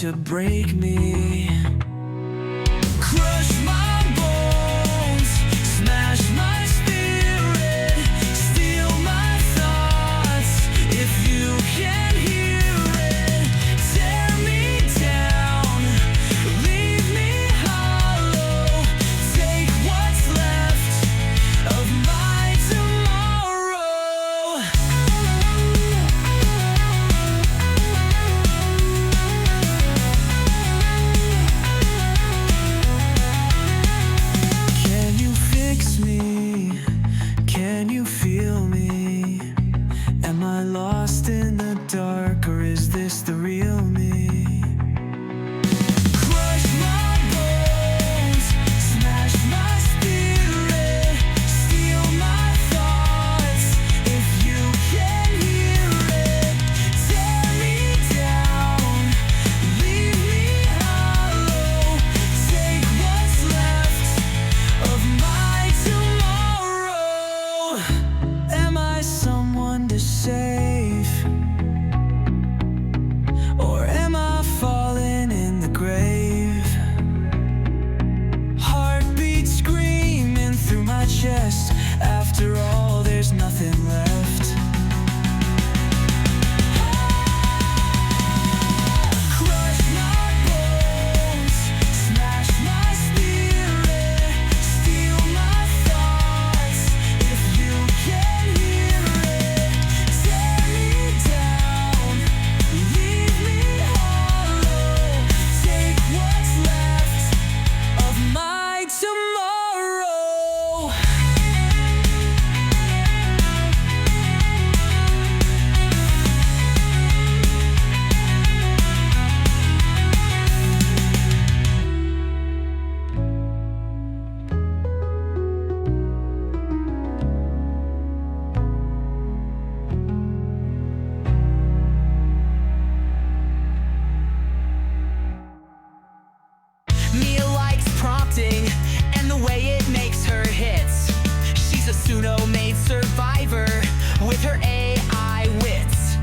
to break me. Crush my bones, smash my spirit, steal my thoughts. If you can hear it, tear me down, leave me hollow. Take what's left of my tomorrow. Can you fix me? Can you feel me? Am I lost in the dark, or is this the real me? Crush my bones, smash my spirit, steal my thoughts. If you can hear it, tear me down, leave me hollow. Take what's left of my tomorrow. Am I someone to save, or am I falling in the grave? Heartbeat screaming through my chest. After all, there's nothing left. Crush my bones, smash my spirit, steal my thoughts. If you can hear it, tear me down, leave me hollow. Take what's left of my tomorrow. Mia likes prompting and the way it makes her hits. She's a pseudo-made survivor with her AI wits.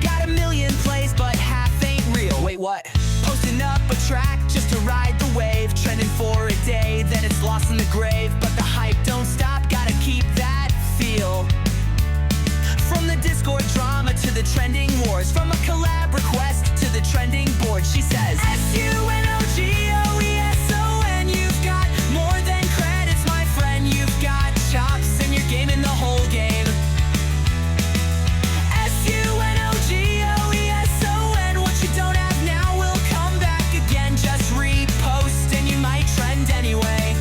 Got a million plays, but half ain't real. Wait, what? Posting up a track just to ride the wave, trending for a day, then it's lost in the grave. But the hype don't stop, gotta keep that feel. From the Discord drama to the trending wars, from a collab request to the trending board, she says SUNOGOESON. You've got more than credits, my friend. You've got chops and you're gaming the whole game. SUNOGOESON. What you don't have now will come back again. Just repost and you might trend anyway.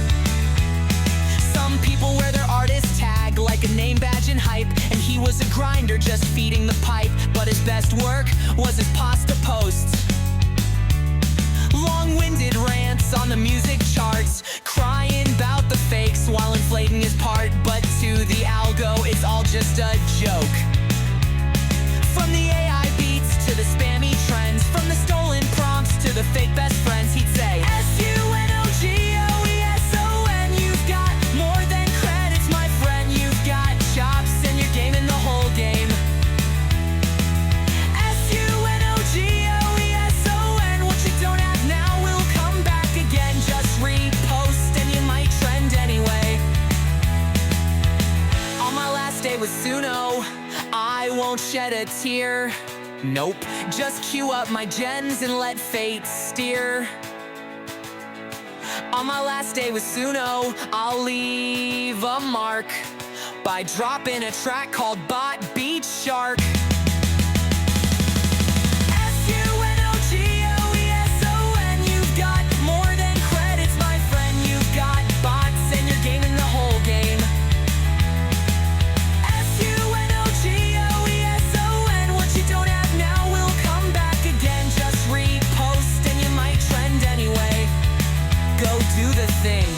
Some people wear their artist tag like a name badge and hype, and he was a grinder just feeding the pipe. But his best work was his pasta posts. Long-winded rants on the music charts, crying about the fakes while inflating his part. But to the algo, it's all just a joke. From the AI beats to the spammy trends, from the stolen prompts to the fake best friends, he'd say SUNOGOESON. You've got more than credits, my friend. You've got chops and you're gaming the whole game. SUNOGOESON. What you don't have now will come back again. Just repost and you might trend anyway. On my last day with Suno, I won't shed a tear. Nope, just queue up my gens and let fate steer. On my last day with Suno, I'll leave a mark by dropping a track called Bot Beat Shark. SUNOGOESON. You've got more than credits, my friend. You've got bots and you're gaming the whole game. SUNOGOESON. What you don't have now will come back again. Just repost and you might trend anyway. Go do the thing.